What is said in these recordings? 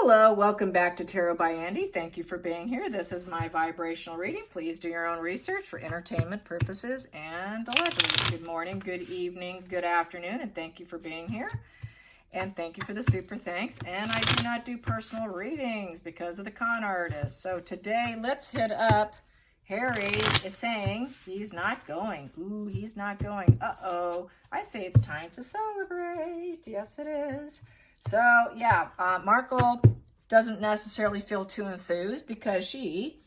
Hello, welcome back to Tarot by Andy. Thank you for being here. This is my vibrational reading. Please do your own research for entertainment purposes and allegedly. Good morning, good evening, good afternoon, and thank you for being here. And thank you for the super thanks. And I do not do personal readings because of the con artist. So today, let's hit up. Harry is saying he's not going. Ooh, he's not going. Uh-oh. I say it's time to celebrate. Yes, it is. So, yeah, Markle doesn't necessarily feel too enthused because she,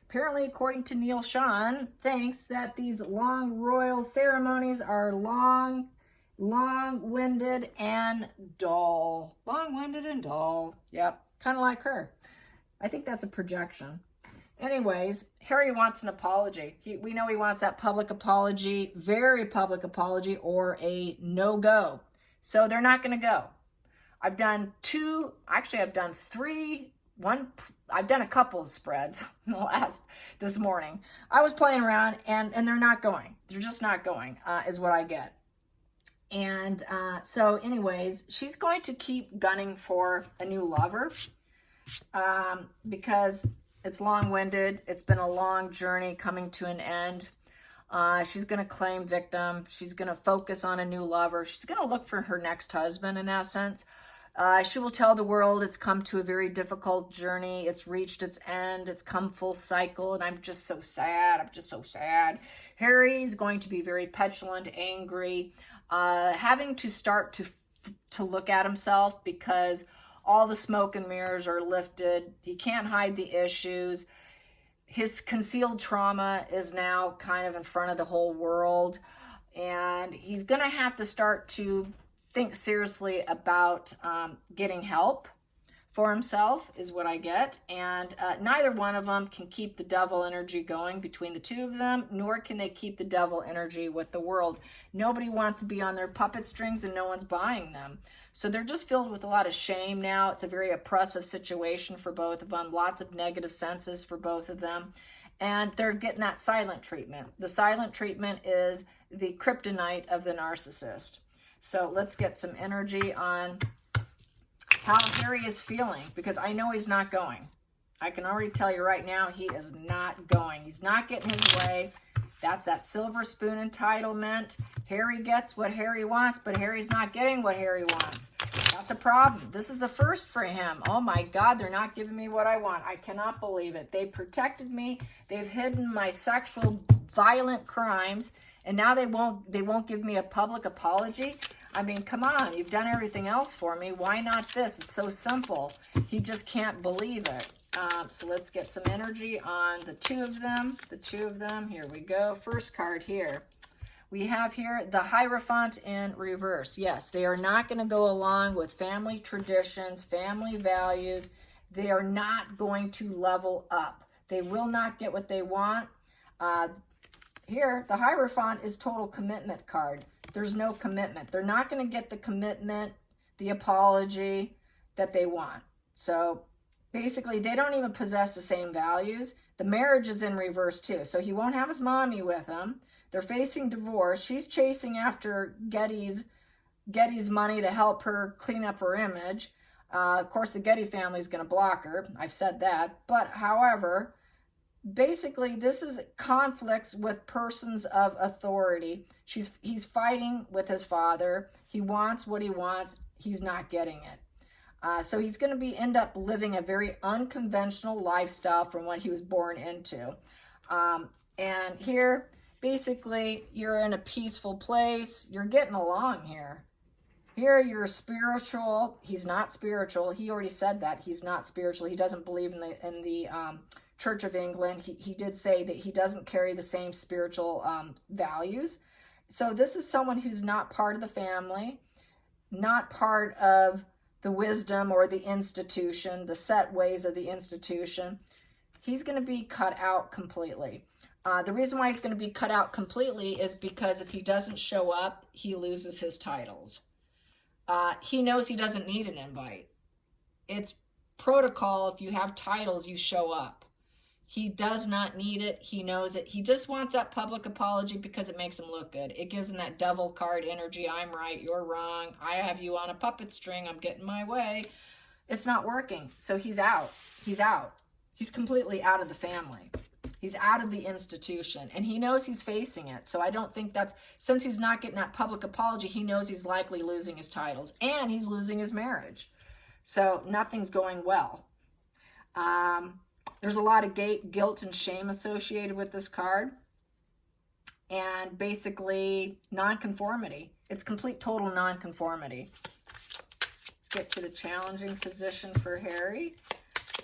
apparently, according to Neil Sean, thinks that these long royal ceremonies are long-winded and dull. Long-winded and dull. Yep, kind of like her. I think that's a projection. Anyways, Harry wants an apology. We know he wants that public apology, very public apology, or a no-go. So they're not going to go. I've done I've done a couple of spreads this morning. I was playing around and they're not going. They're just not going, is what I get. And so anyways, she's going to keep gunning for a new lover because it's long-winded. It's been a long journey coming to an end. She's going to claim victim. She's going to focus on a new lover. She's going to look for her next husband, in essence. She will tell the world it's come to a very difficult journey. It's reached its end. It's come full cycle, and I'm just so sad. I'm just so sad. Harry's going to be very petulant, angry, having to start to look at himself because all the smoke and mirrors are lifted. He can't hide the issues. His concealed trauma is now kind of in front of the whole world, and he's going to have to start to think seriously about getting help for himself, is what I get. And neither one of them can keep the devil energy going between the two of them, nor can they keep the devil energy with the world. Nobody wants to be on their puppet strings and no one's buying them. So they're just filled with a lot of shame now. It's a very oppressive situation for both of them, lots of negative senses for both of them. And they're getting that silent treatment. The silent treatment is the kryptonite of the narcissist. So let's get some energy on how Harry is feeling, because I know he's not going. I can already tell you right now, he is not going. He's not getting his way. That's that silver spoon entitlement. Harry gets what Harry wants, but Harry's not getting what Harry wants. That's a problem. This is a first for him. Oh my God, they're not giving me what I want. I cannot believe it. They protected me. They've hidden my sexual violent crimes, and now they won't give me a public apology. I mean, come on, you've done everything else for me. Why not this? It's so simple. He just can't believe it. So let's get some energy on the two of them. The two of them. Here we go. First card here. We have here the Hierophant in reverse. Yes, they are not going to go along with family traditions, family values. They are not going to level up. They will not get what they want. Here, the Hierophant is total commitment card. There's no commitment. They're not going to get the commitment, the apology that they want. So basically, they don't even possess the same values. The marriage is in reverse too. So he won't have his mommy with him. They're facing divorce. She's chasing after Getty's money to help her clean up her image. Of course, the Getty family is going to block her. I've said that. But however, basically, this is conflicts with persons of authority. He's fighting with his father. He wants what he wants. He's not getting it. So he's going to end up living a very unconventional lifestyle from what he was born into. And here, basically, you're in a peaceful place. You're getting along here. Here, you're spiritual. He's not spiritual. He already said that. He's not spiritual. He doesn't believe in the Church of England. He did say that he doesn't carry the same spiritual values. So this is someone who's not part of the family, not part of the wisdom or the institution, the set ways of the institution. He's going to be cut out completely. The reason why he's going to be cut out completely is because if he doesn't show up, he loses his titles. He knows he doesn't need an invite. It's protocol. If you have titles, you show up. He does not need it. He knows it. He just wants that public apology because it makes him look good. It gives him that devil card energy. I'm right. You're wrong. I have you on a puppet string. I'm getting my way. It's not working. So he's out. He's out. He's completely out of the family. He's out of the institution, and he knows he's facing it. So I don't think that's, since he's not getting that public apology, he knows he's likely losing his titles, and he's losing his marriage. So nothing's going well. There's a lot of guilt and shame associated with this card. And basically nonconformity. It's complete total nonconformity. Let's get to the challenging position for Harry.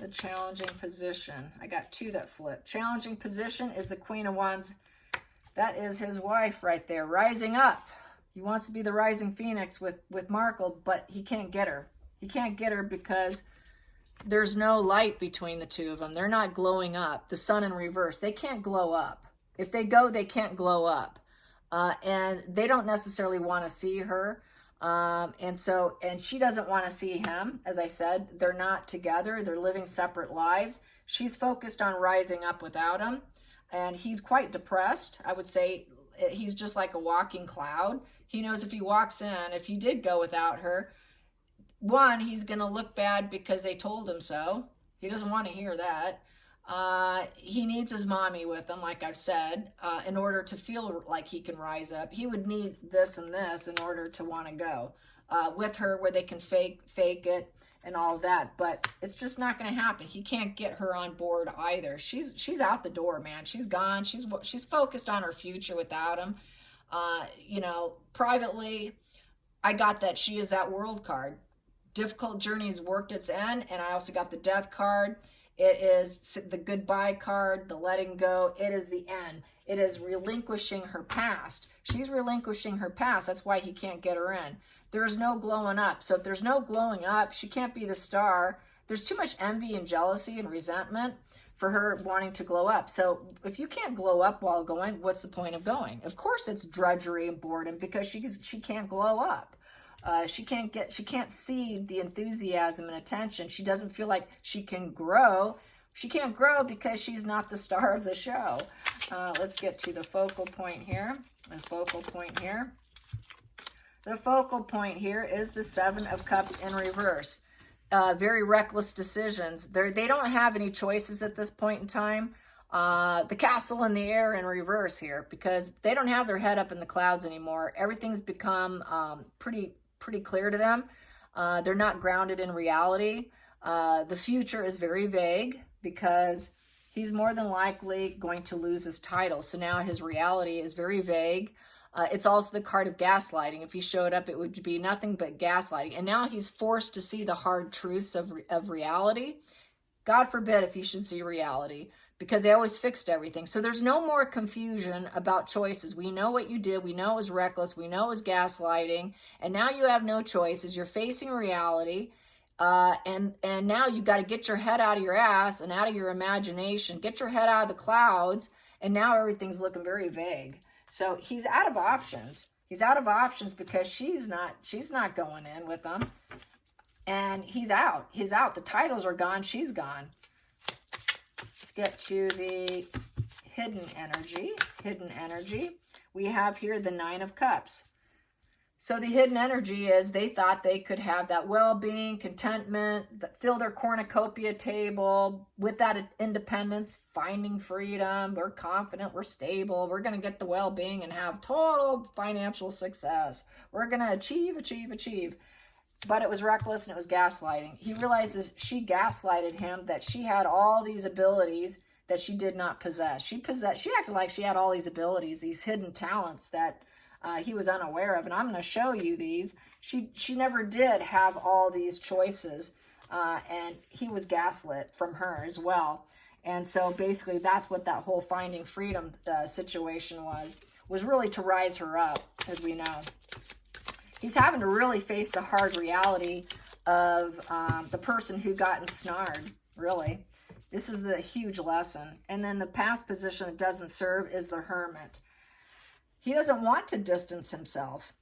The challenging position. I got two that flip. Challenging position is the Queen of Wands. That is his wife right there, rising up. He wants to be the rising phoenix with Markle, but he can't get her. He can't get her because there's no light between the two of them. They're not glowing up. The sun in reverse. They can't glow up. If they go, they can't glow up. And they don't necessarily want to see her. And she doesn't want to see him. As I said, they're not together. They're living separate lives. She's focused on rising up without him. And he's quite depressed. I would say he's just like a walking cloud. He knows if he walks in, if he did go without her, one, he's going to look bad because they told him so. He doesn't want to hear that. He needs his mommy with him, like I've said, in order to feel like he can rise up. He would need this and this in order to want to go with her, where they can fake it and all of that. But it's just not going to happen. He can't get her on board either. She's out the door, man. She's gone. She's focused on her future without him. You know, privately, I got that she is that World card. Difficult journey has worked its end, and I also got the Death card. It is the goodbye card, the letting go. It is the end. It is relinquishing her past. She's relinquishing her past. That's why he can't get her in. There's no glowing up. So if there's no glowing up, she can't be the star. There's too much envy and jealousy and resentment for her wanting to glow up. So if you can't glow up while going, what's the point of going? Of course it's drudgery and boredom because she can't glow up. She can't see the enthusiasm and attention. She doesn't feel like she can grow. She can't grow because she's not the star of the show. Let's get to the focal point here. The focal point here. The focal point here is the Seven of Cups in reverse. Very reckless decisions. They don't have any choices at this point in time. The castle in the air in reverse here, because they don't have their head up in the clouds anymore. Everything's become pretty clear to them. They're not grounded in reality. The future is very vague because he's more than likely going to lose his title. So now his reality is very vague. It's also the card of gaslighting. If he showed up, it would be nothing but gaslighting. And now he's forced to see the hard truths of reality. God forbid if he should see reality, because they always fixed everything. So there's no more confusion about choices. We know what you did. We know it was reckless. We know it was gaslighting. And now you have no choices. You're facing reality. And now you got to get your head out of your ass and out of your imagination. Get your head out of the clouds. And now everything's looking very vague. So he's out of options. He's out of options because she's not going in with him. And he's out. He's out. The titles are gone. She's gone. Let's get to the hidden energy. Hidden energy. We have here the Nine of Cups. So the hidden energy is they thought they could have that well-being, contentment, fill their cornucopia table with that independence, finding freedom. We're confident, we're stable, we're going to get the well-being and have total financial success. We're going to achieve. But it was reckless and it was gaslighting. He realizes she gaslighted him, that she had all these abilities that she did not possess. She acted like she had all these abilities, these hidden talents that he was unaware of. And I'm going to show you these. She never did have all these choices. And he was gaslit from her as well. And so basically that's what that whole finding freedom situation was really to rise her up, as we know. He's having to really face the hard reality of the person who got ensnared, really. This is the huge lesson. And then the past position that doesn't serve is the Hermit. He doesn't want to distance himself.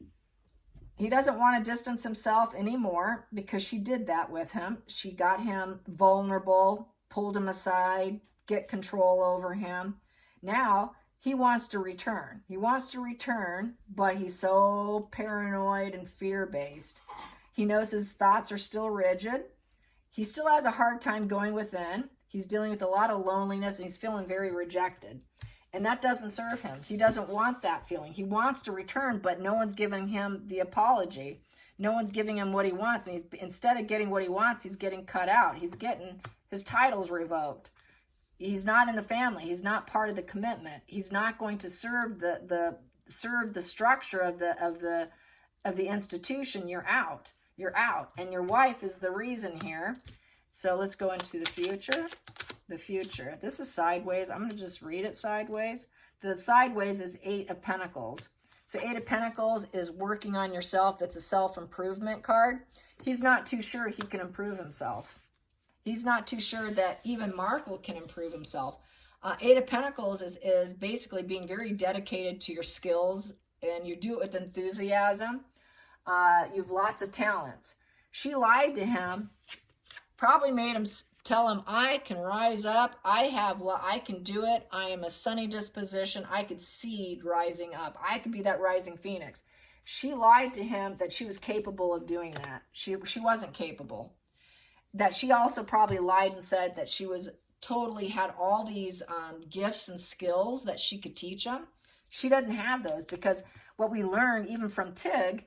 He doesn't want to distance himself anymore because she did that with him. She got him vulnerable, pulled him aside, get control over him. Now he wants to return. He wants to return, but he's so paranoid and fear-based. He knows his thoughts are still rigid. He still has a hard time going within. He's dealing with a lot of loneliness, and he's feeling very rejected. And that doesn't serve him. He doesn't want that feeling. He wants to return, but no one's giving him the apology. No one's giving him what he wants. And instead of getting what he wants, he's getting cut out. He's getting his titles revoked. He's not in the family. He's not part of the commitment. He's not going to serve the structure of the institution. You're out. You're out. And your wife is the reason here. So let's go into the future. The future. This is sideways. I'm going to just read it sideways. The sideways is 8 of Pentacles. So 8 of Pentacles is working on yourself. That's a self-improvement card. He's not too sure he can improve himself. He's not too sure that even Markle can improve himself. 8 of Pentacles is basically being very dedicated to your skills, and you do it with enthusiasm. You have lots of talents. She lied to him, probably made him tell him, I can rise up. I can do it. I am a sunny disposition. I could see rising up. I could be that rising phoenix. She lied to him that she was capable of doing that. She wasn't capable. That she also probably lied and said that she was totally had all these gifts and skills that she could teach him. She doesn't have those, because what we learned even from Tig,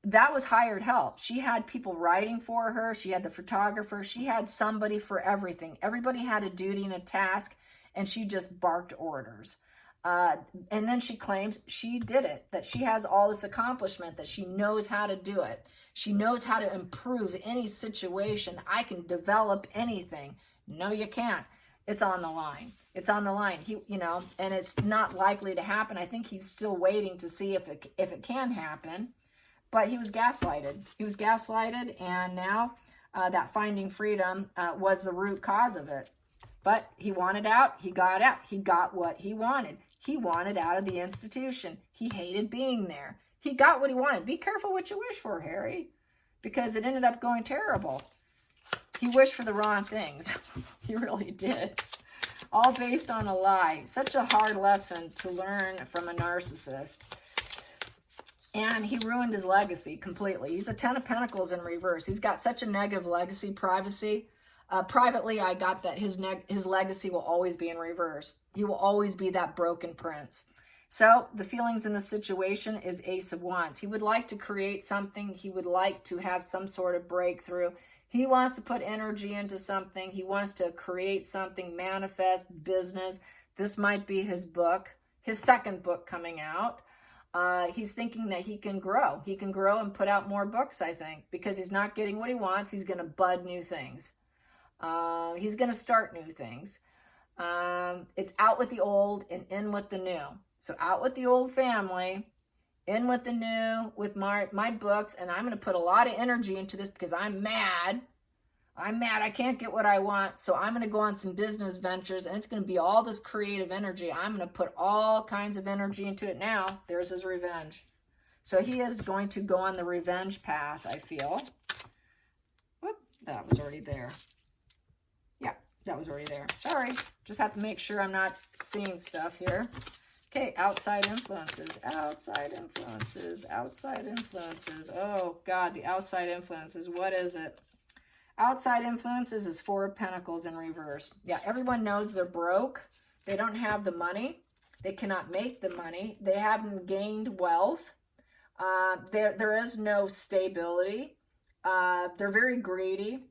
that was hired help. She had people writing for her. She had the photographer. She had somebody for everything. Everybody had a duty and a task, and she just barked orders. And then she claims she did it, that she has all this accomplishment, that she knows how to do it. She knows how to improve any situation. I can develop anything. No, you can't. It's on the line. It's on the line. And it's not likely to happen. I think he's still waiting to see if it can happen. But he was gaslighted. He was gaslighted, and now that finding freedom was the root cause of it. But he wanted out. He got out. He got what he wanted. He wanted out of the institution. He hated being there. He got what he wanted. Be careful what you wish for, Harry, because it ended up going terrible. He wished for the wrong things. He really did. All based on a lie. Such a hard lesson to learn from a narcissist. And he ruined his legacy completely. He's a 10 of Pentacles in reverse. He's got such a negative legacy, privacy. Privately, I got that his legacy will always be in reverse. He will always be that broken prince. So the feelings in the situation is Ace of Wands. He would like to create something. He would like to have some sort of breakthrough. He wants to put energy into something. He wants to create something, manifest, business. This might be his book, his second book coming out. He's thinking that he can grow. He can grow and put out more books, I think, because he's not getting what he wants. He's going to bud new things. He's going to start new things. It's out with the old and in with the new. So out with the old family, in with the new, with my books. And I'm going to put a lot of energy into this because I'm mad. I'm mad. I can't get what I want. So I'm going to go on some business ventures, and it's going to be all this creative energy. I'm going to put all kinds of energy into it now. There's his revenge. So he is going to go on the revenge path, I feel. Whoop, that was already there. Yeah, that was already there. Sorry. Just have to make sure I'm not seeing stuff here. Okay, outside influences, outside influences, outside influences. Oh, God, the outside influences. What is it? Outside influences is 4 of Pentacles in reverse. Yeah, everyone knows they're broke. They don't have the money. They cannot make the money. They haven't gained wealth. There is no stability. They're very greedy.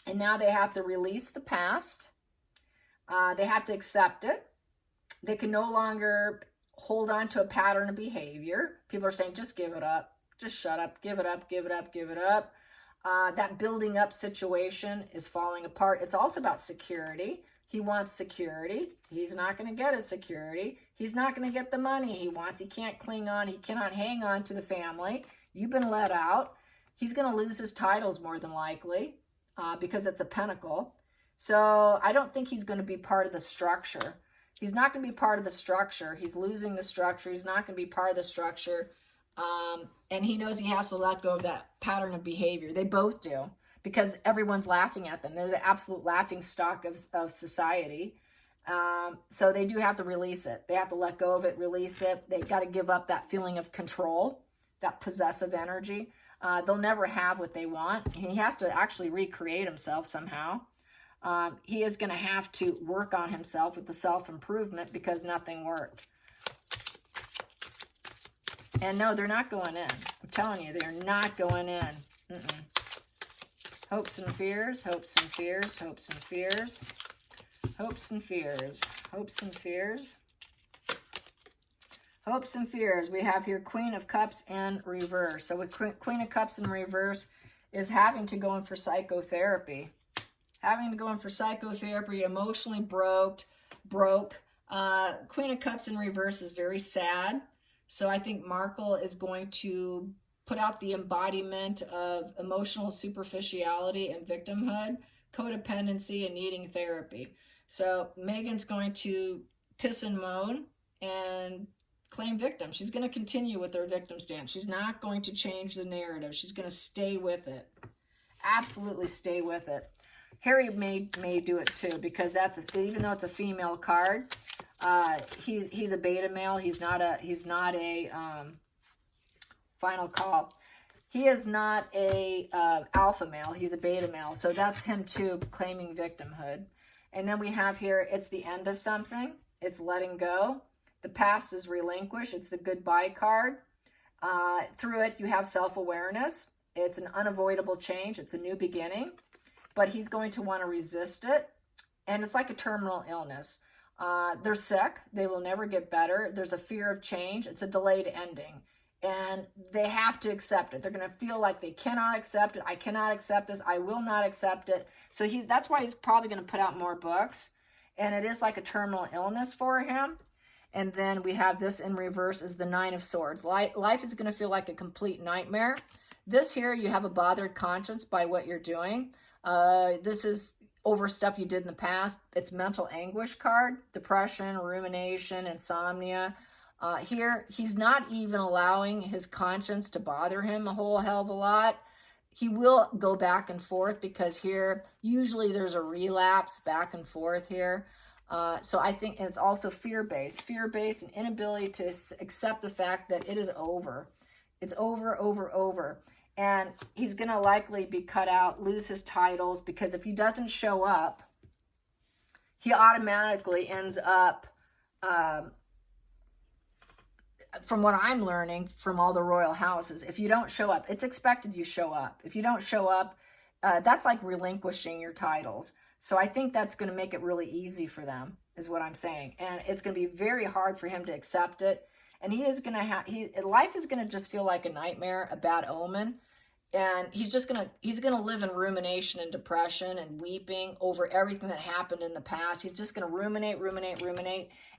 And now they have to release the past. They have to accept it. They can no longer hold on to a pattern of behavior. People are saying, just give it up. Just shut up. Give it up. Give it up. Give it up. That building up situation is falling apart. It's also about security. He wants security. He's not going to get his security. He's not going to get the money he wants. He can't cling on. He cannot hang on to the family. You've been let out. He's going to lose his titles more than likely because it's a pentacle. So I don't think he's going to be part of the structure. He's not going to be part of the structure. He's losing the structure. He's not going to be part of the structure. And he knows he has to let go of that pattern of behavior. They both do, because everyone's laughing at them. They're the absolute laughing stock of society. So they do have to release it. They have to let go of it, release it. They got to give up that feeling of control, that possessive energy. They'll never have what they want. He has to actually recreate himself somehow. He is going to have to work on himself with the self-improvement because nothing worked. And no, they're not going in. I'm telling you, they're not going in. Hopes and fears, hopes and fears, hopes and fears, hopes and fears, hopes and fears, hopes and fears. We have here Queen of Cups in reverse. So with Queen of Cups in reverse is having to go in for psychotherapy. Having to go in for psychotherapy, emotionally broke. Queen of Cups in reverse is very sad. So I think Markle is going to put out the embodiment of emotional superficiality and victimhood, codependency, and needing therapy. So Megan's going to piss and moan and claim victim. She's going to continue with her victim stance. She's not going to change the narrative. She's going to stay with it. Absolutely stay with it. Harry may do it too, because that's even though it's a female card, he's a beta male. He's not a final call. He is not a alpha male. He's a beta male. So that's him too, claiming victimhood. And then we have here, it's the end of something. It's letting go. The past is relinquished. It's the goodbye card. Through it, you have self-awareness. It's an unavoidable change. It's a new beginning. But he's going to want to resist it. And it's like a terminal illness. They're sick. They will never get better. There's a fear of change. It's a delayed ending. And they have to accept it. They're going to feel like they cannot accept it. I cannot accept this. I will not accept it. So that's why he's probably going to put out more books. And it is like a terminal illness for him. And then we have this in reverse is the Nine of Swords. Life is going to feel like a complete nightmare. This here, you have a bothered conscience by what you're doing. This is over stuff you did in the past. It's mental anguish card, depression, rumination, insomnia. Here, he's not even allowing his conscience to bother him a whole hell of a lot. He will go back and forth because here, usually there's a relapse back and forth here. So I think it's also fear-based and inability to accept the fact that it is over. It's over. And he's going to likely be cut out, lose his titles, because if he doesn't show up, he automatically ends up, from what I'm learning from all the royal houses, if you don't show up, it's expected you show up. If you don't show up, that's like relinquishing your titles. So I think that's going to make it really easy for them, is what I'm saying. And it's going to be very hard for him to accept it. And he is going to have, life is going to just feel like a nightmare, a bad omen. And he's going to live in rumination and depression and weeping over everything that happened in the past. He's just going to ruminate.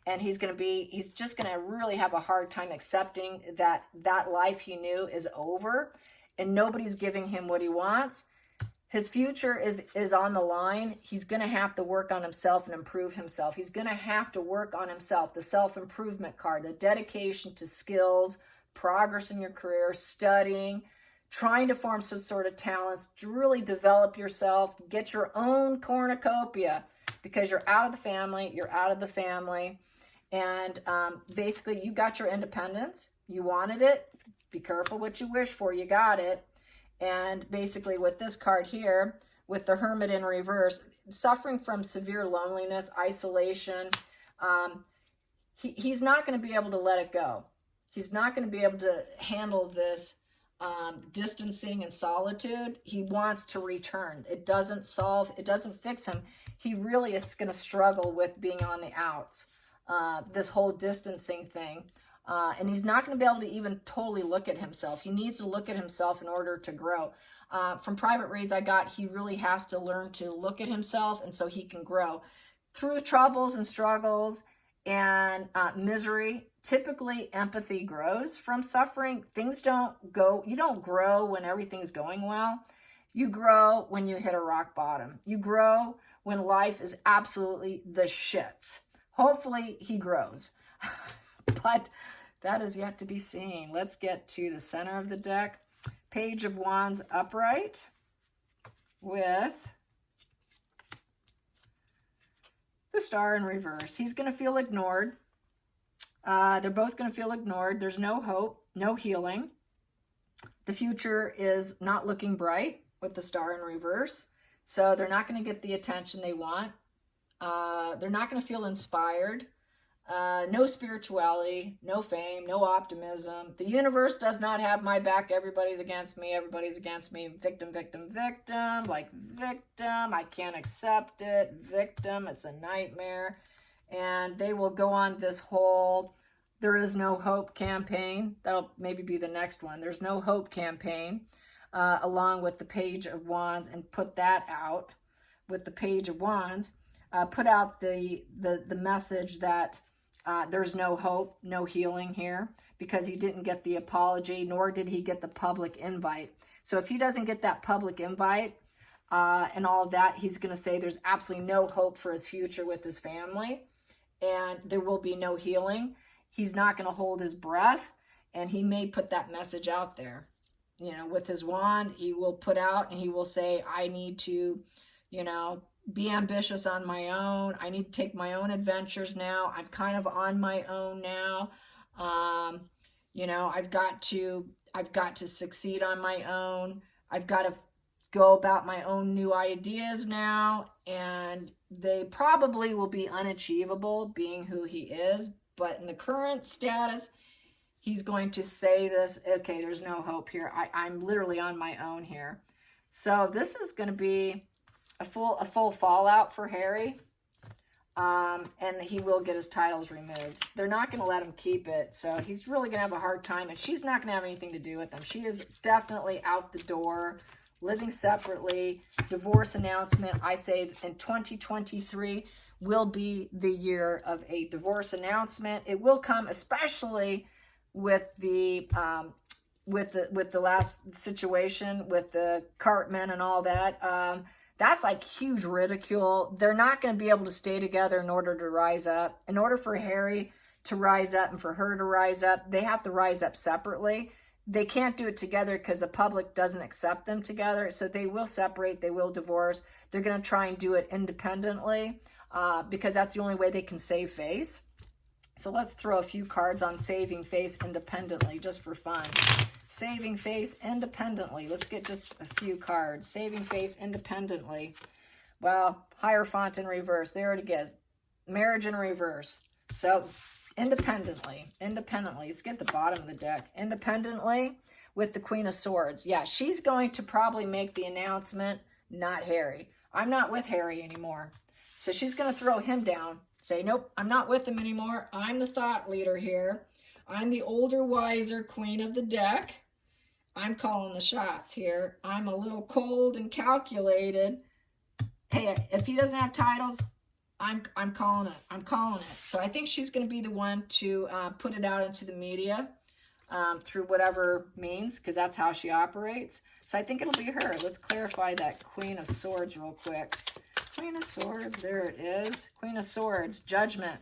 And he's just going to really have a hard time accepting that life he knew is over and nobody's giving him what he wants. His future is on the line. He's going to have to work on himself and improve himself. He's going to have to work on himself. The self-improvement card, the dedication to skills, progress in your career, studying, trying to form some sort of talents, to really develop yourself, get your own cornucopia, because you're out of the family. And basically, you got your independence. You wanted it. Be careful what you wish for. You got it. And basically with this card here, with the Hermit in reverse, suffering from severe loneliness, isolation, he's not going to be able to let it go. He's not going to be able to handle this distancing and solitude. He wants to return. It doesn't fix him. He really is going to struggle with being on the outs, this whole distancing thing. And he's not going to be able to even totally look at himself. He needs to look at himself in order to grow. From private reads I got, he really has to learn to look at himself, and so he can grow. Through troubles and struggles and misery, typically empathy grows from suffering. You don't grow when everything's going well. You grow when you hit a rock bottom. You grow when life is absolutely the shits. Hopefully he grows. But that is yet to be seen. Let's get to the center of the deck. Page of Wands upright with the Star in reverse. He's going to feel ignored. They're both going to feel ignored. There's no hope, no healing. The future is not looking bright with the Star in reverse. So they're not going to get the attention they want. They're not going to feel inspired. No spirituality, no fame, no optimism. The universe does not have my back. Everybody's against me. Everybody's against me. Victim, victim, victim. Like victim. I can't accept it. Victim. It's a nightmare. And they will go on this whole there is no hope campaign. That'll maybe be the next one. There's no hope campaign, along with the Page of Wands, and put that out with the Page of Wands. Put out the message that there's no hope, no healing here, because he didn't get the apology, nor did he get the public invite. So if he doesn't get that public invite and all of that, he's going to say there's absolutely no hope for his future with his family, and there will be no healing. He's not going to hold his breath, and he may put that message out there. You know, with his wand, he will put out and he will say, I need to, you know, be ambitious on my own. I need to take my own adventures now. I'm kind of on my own now. You know, I've got to succeed on my own. I've got to go about my own new ideas now. And they probably will be unachievable being who he is. But in the current status, he's going to say this, okay, there's no hope here. I'm literally on my own here. So this is going to be a full fallout for Harry, and he will get his titles removed. They're not going to let him keep it, so he's really going to have a hard time, and she's not going to have anything to do with them. She is definitely out the door, living separately. Divorce announcement, I say in 2023 will be the year of a divorce announcement. It will come, especially with the last situation with the Cartman and all that. That's like huge ridicule. They're not going to be able to stay together in order to rise up. In order for Harry to rise up and for her to rise up, they have to rise up separately. They can't do it together because the public doesn't accept them together. So they will separate. They will divorce. They're going to try and do it independently because that's the only way they can save face. So let's throw a few cards on saving face independently just for fun. Saving face independently. Let's get just a few cards. Saving face independently. Well, Hierophant in reverse. There it is. Marriage in reverse. So independently. Let's get the bottom of the deck. Independently with the Queen of Swords. Yeah, she's going to probably make the announcement, not Harry. I'm not with Harry anymore. So she's going to throw him down. Say, nope, I'm not with him anymore. I'm the thought leader here. I'm the older, wiser queen of the deck. I'm calling the shots here. I'm a little cold and calculated. Hey, if he doesn't have titles, I'm calling it. I'm calling it. So I think she's going to be the one to put it out into the media through whatever means, because that's how she operates. So I think it'll be her. Let's clarify that Queen of Swords real quick. Queen of Swords, there it is. Queen of Swords, Judgment.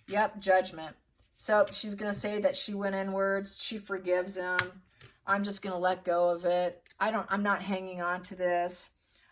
Yep, Judgment. So she's going to say that she went inwards. She forgives him. I'm just going to let go of it. I'm not hanging on to this.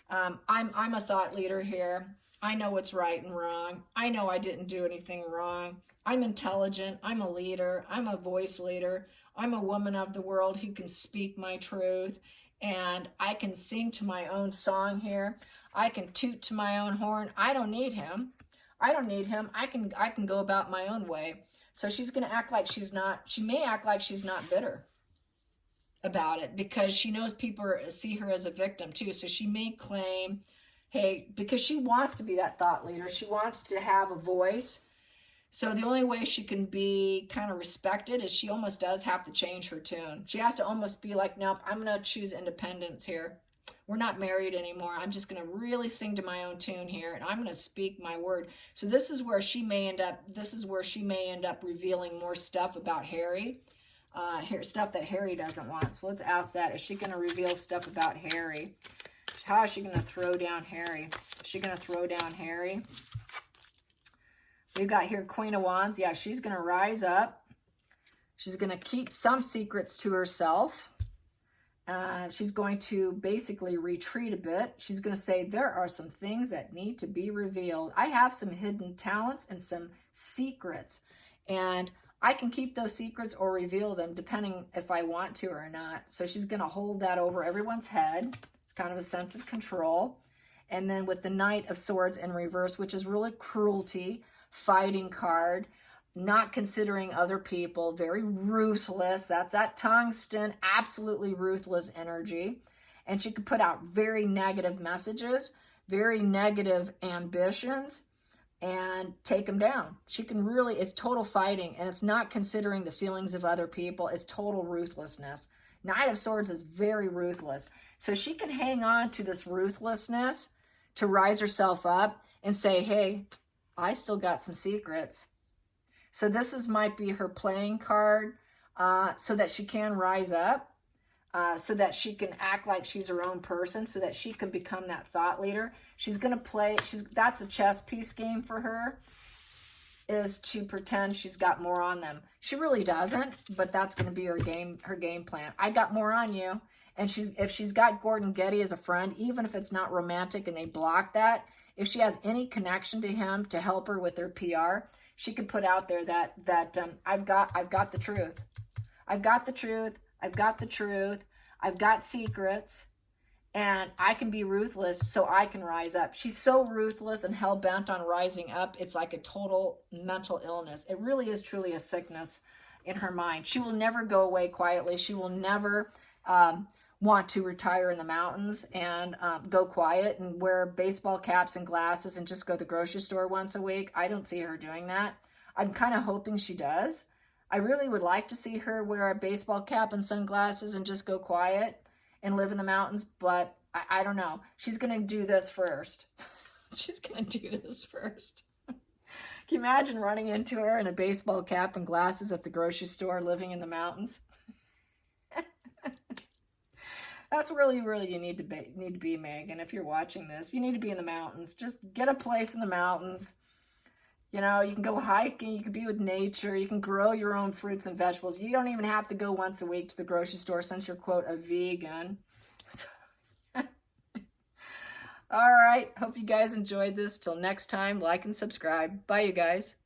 I'm a thought leader here. I know what's right and wrong. I know I didn't do anything wrong. I'm intelligent. I'm a leader. I'm a voice leader. I'm a woman of the world who can speak my truth. And I can sing to my own song here. I can toot to my own horn. I don't need him. I don't need him. I can go about my own way. So she's going to act like she's not, she may act like she's not bitter about it because she knows people see her as a victim too. So she may claim, hey, because she wants to be that thought leader. She wants to have a voice. So the only way she can be kind of respected is she almost does have to change her tune. She has to almost be like, nope, I'm going to choose independence here. We're not married anymore. I'm just going to really sing to my own tune here, and I'm going to speak my word. So this is where she may end up revealing more stuff about Harry, stuff that Harry doesn't want. So let's ask that. Is she going to reveal stuff about Harry? How is she going to throw down Harry? Is she going to throw down Harry? We've got here Queen of Wands. Yeah, she's going to rise up. She's going to keep some secrets to herself. She's going to basically retreat a bit. She's going to say, there are some things that need to be revealed. I have some hidden talents and some secrets, and I can keep those secrets or reveal them depending if I want to or not. So she's going to hold that over everyone's head. It's kind of a sense of control. And then with the Knight of Swords in reverse, which is really cruelty, fighting card, not considering other people, very ruthless. That's that tungsten, absolutely ruthless energy. And she could put out very negative messages, very negative ambitions, and take them down. She can really, it's total fighting, and it's not considering the feelings of other people. It's total ruthlessness. Knight of Swords is very ruthless. So she can hang on to this ruthlessness to rise herself up and say, hey, I still got some secrets. So this might be her playing card so that she can rise up, so that she can act like she's her own person, so that she can become that thought leader. She's going to play, that's a chess piece game for her, is to pretend she's got more on them. She really doesn't, but that's going to be her game plan. I got more on you. And if she's got Gordon Getty as a friend, even if it's not romantic and they block that, if she has any connection to him to help her with their PR, she could put out there that I've got the truth. I've got the truth. I've got the truth. I've got secrets, and I can be ruthless so I can rise up. She's so ruthless and hell-bent on rising up. It's like a total mental illness. It really is truly a sickness in her mind. She will never go away quietly. She will never want to retire in the mountains and go quiet and wear baseball caps and glasses and just go to the grocery store once a week. I don't see her doing that. I'm kind of hoping she does. I really would like to see her wear a baseball cap and sunglasses and just go quiet and live in the mountains, but I don't know. She's going to do this first. She's going to do this first. Can you imagine running into her in a baseball cap and glasses at the grocery store living in the mountains? That's really you need to be, Megan. If you're watching this, you need to be in the mountains. Just get a place in the mountains. You know, you can go hiking, you can be with nature, you can grow your own fruits and vegetables. You don't even have to go once a week to the grocery store since you're, quote, a vegan. All right, hope you guys enjoyed this. Till next time, like and subscribe. Bye, you guys.